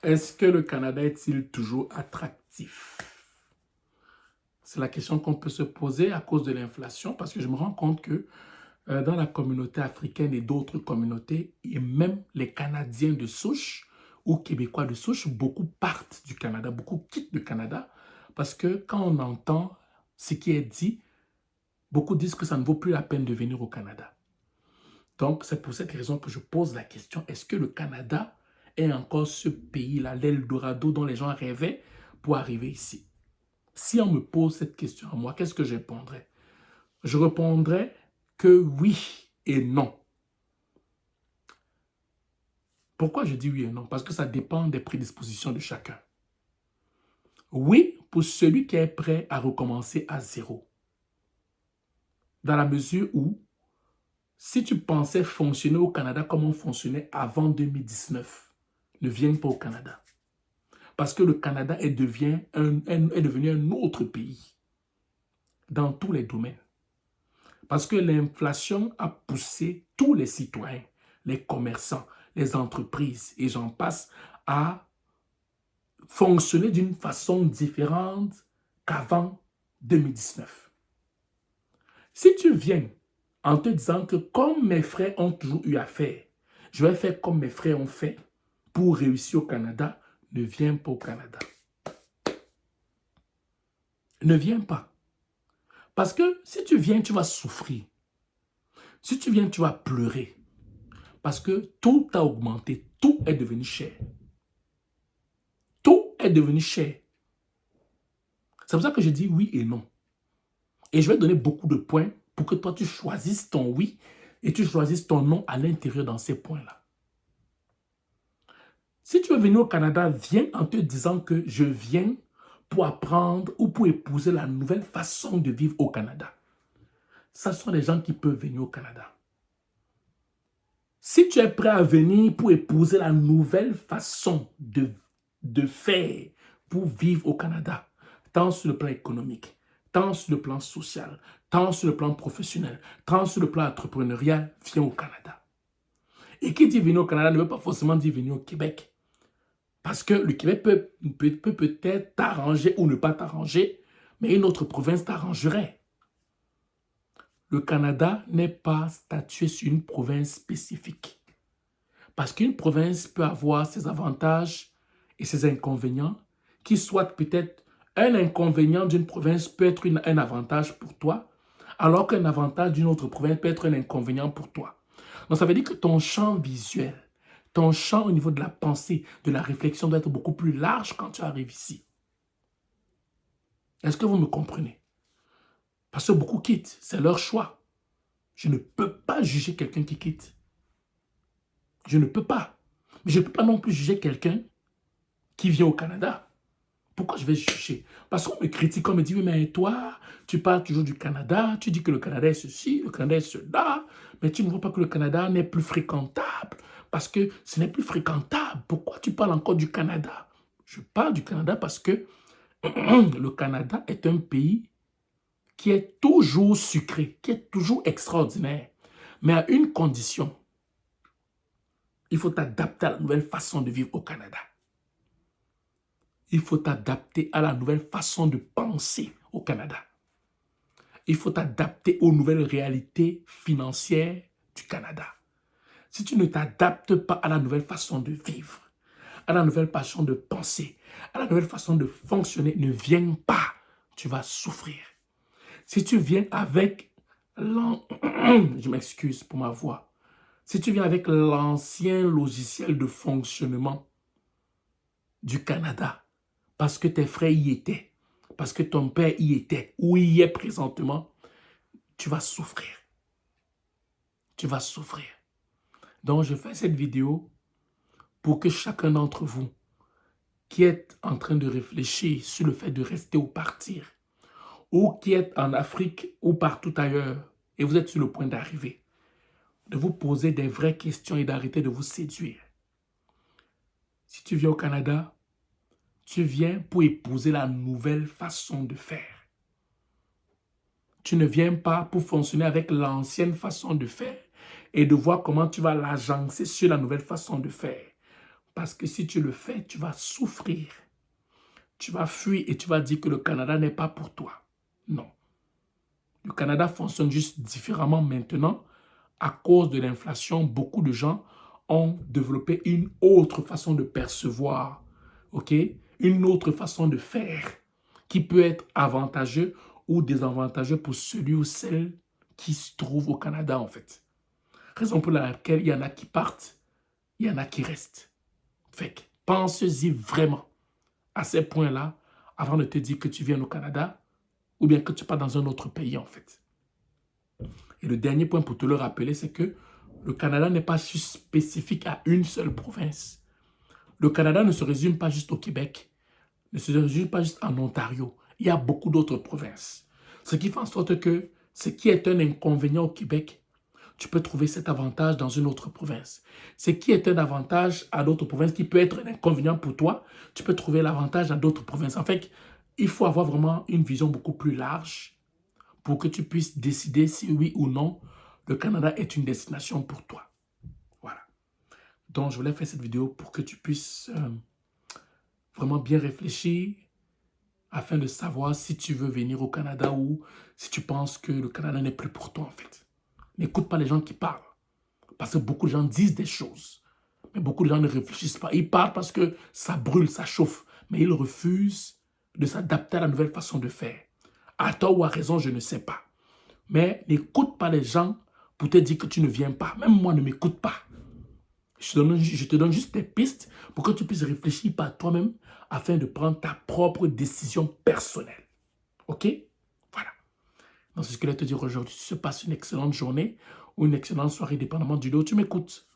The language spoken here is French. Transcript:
Est-ce que le Canada est-il toujours attractif? C'est la question qu'on peut se poser à cause de l'inflation, parce que je me rends compte que dans la communauté africaine et d'autres communautés, et même les Canadiens de souche ou Québécois de souche, beaucoup partent du Canada, beaucoup quittent le Canada, parce que quand on entend ce qui est dit, beaucoup disent que ça ne vaut plus la peine de venir au Canada. Donc, c'est pour cette raison que je pose la question, est-ce que le Canada est encore ce pays-là, l'Eldorado dont les gens rêvaient pour arriver ici? Si on me pose cette question à moi, qu'est-ce que je répondrais? Je répondrais que oui et non. Pourquoi je dis oui et non? Parce que ça dépend des prédispositions de chacun. Oui, pour celui qui est prêt à recommencer à zéro. Dans la mesure où, si tu pensais fonctionner au Canada comme on fonctionnait avant 2019, ne viens pas au Canada. Parce que le Canada est devenu un autre pays dans tous les domaines. Parce que l'inflation a poussé tous les citoyens, les commerçants, les entreprises, et j'en passe, à fonctionner d'une façon différente qu'avant 2019. Si tu viens en te disant que comme mes frères ont toujours eu à faire, je vais faire comme mes frères ont fait pour réussir au Canada, ne viens pas au Canada. Ne viens pas. Parce que si tu viens, tu vas souffrir. Si tu viens, tu vas pleurer. Parce que tout a augmenté, tout est devenu cher. Tout est devenu cher. C'est pour ça que je dis oui et non. Et je vais donner beaucoup de points pour que toi, tu choisisses ton oui et tu choisisses ton non à l'intérieur dans ces points-là. Si tu veux venir au Canada, viens en te disant que je viens pour apprendre ou pour épouser la nouvelle façon de vivre au Canada. Ce sont les gens qui peuvent venir au Canada. Si tu es prêt à venir pour épouser la nouvelle façon de faire pour vivre au Canada, tant sur le plan économique, tant sur le plan social, tant sur le plan professionnel, tant sur le plan entrepreneurial, viens au Canada. Et qui dit venir au Canada ne veut pas forcément dire venir au Québec. Parce que le Québec peut peut-être t'arranger ou ne pas t'arranger, mais une autre province t'arrangerait. Le Canada n'est pas statué sur une province spécifique. Parce qu'une province peut avoir ses avantages et ses inconvénients, qui soit peut-être un inconvénient d'une province peut être un avantage pour toi, alors qu'un avantage d'une autre province peut être un inconvénient pour toi. Donc ça veut dire que ton champ visuel, ton champ au niveau de la pensée, de la réflexion doit être beaucoup plus large quand tu arrives ici. Est-ce que vous me comprenez? Parce que beaucoup quittent, c'est leur choix. Je ne peux pas juger quelqu'un qui quitte. Je ne peux pas. Mais je ne peux pas non plus juger quelqu'un qui vient au Canada. Pourquoi je vais juger? Parce qu'on me critique, on me dit, oui, mais toi, tu parles toujours du Canada, tu dis que le Canada est ceci, le Canada est cela, mais tu ne vois pas que le Canada n'est plus fréquentable, parce que ce n'est plus fréquentable. Pourquoi tu parles encore du Canada? Je parle du Canada parce que le Canada est un pays qui est toujours sucré, qui est toujours extraordinaire, mais à une condition. Il faut t'adapter à la nouvelle façon de vivre au Canada. Il faut t'adapter à la nouvelle façon de penser au Canada. Il faut t'adapter aux nouvelles réalités financières du Canada. Si tu ne t'adaptes pas à la nouvelle façon de vivre, à la nouvelle façon de penser, à la nouvelle façon de fonctionner, ne viens pas, tu vas souffrir. Si tu viens avec je m'excuse pour ma voix, si tu viens avec l'ancien logiciel de fonctionnement du Canada, parce que tes frères y étaient, parce que ton père y était, ou y est présentement, tu vas souffrir. Tu vas souffrir. Donc, je fais cette vidéo pour que chacun d'entre vous qui est en train de réfléchir sur le fait de rester ou partir, ou qui est en Afrique ou partout ailleurs, et vous êtes sur le point d'arriver, de vous poser des vraies questions et d'arrêter de vous séduire. Si tu viens au Canada, tu viens pour épouser la nouvelle façon de faire. Tu ne viens pas pour fonctionner avec l'ancienne façon de faire et de voir comment tu vas l'agencer sur la nouvelle façon de faire. Parce que si tu le fais, tu vas souffrir. Tu vas fuir et tu vas dire que le Canada n'est pas pour toi. Non. Le Canada fonctionne juste différemment maintenant. À cause de l'inflation, beaucoup de gens ont développé une autre façon de percevoir, ok? Une autre façon de faire qui peut être avantageux ou désavantageux pour celui ou celle qui se trouve au Canada, en fait. Raison pour laquelle il y en a qui partent, il y en a qui restent. Fait que pense-y vraiment à ces points-là avant de te dire que tu viens au Canada ou bien que tu pars dans un autre pays, en fait. Et le dernier point pour te le rappeler, c'est que le Canada n'est pas juste spécifique à une seule province. Le Canada ne se résume pas juste au Québec, ne se résume pas juste en Ontario. Il y a beaucoup d'autres provinces. Ce qui fait en sorte que ce qui est un inconvénient au Québec, tu peux trouver cet avantage dans une autre province. Ce qui est un avantage à d'autres provinces, qui peut être un inconvénient pour toi, tu peux trouver l'avantage dans d'autres provinces. En fait, il faut avoir vraiment une vision beaucoup plus large pour que tu puisses décider si oui ou non le Canada est une destination pour toi. Voilà. Donc, je voulais faire cette vidéo pour que tu puisses vraiment bien réfléchir afin de savoir si tu veux venir au Canada ou si tu penses que le Canada n'est plus pour toi, en fait. N'écoute pas les gens qui parlent. Parce que beaucoup de gens disent des choses. Mais beaucoup de gens ne réfléchissent pas. Ils parlent parce que ça brûle, ça chauffe. Mais ils refusent de s'adapter à la nouvelle façon de faire. À tort ou à raison, je ne sais pas. Mais n'écoute pas les gens pour te dire que tu ne viens pas. Même moi, ne m'écoute pas. Je te donne juste des pistes pour que tu puisses réfléchir par toi-même afin de prendre ta propre décision personnelle. OK? Voilà. Donc, c'est ce que je vais te dire aujourd'hui. Si tu passes une excellente journée ou une excellente soirée, dépendamment du lieu où tu m'écoutes.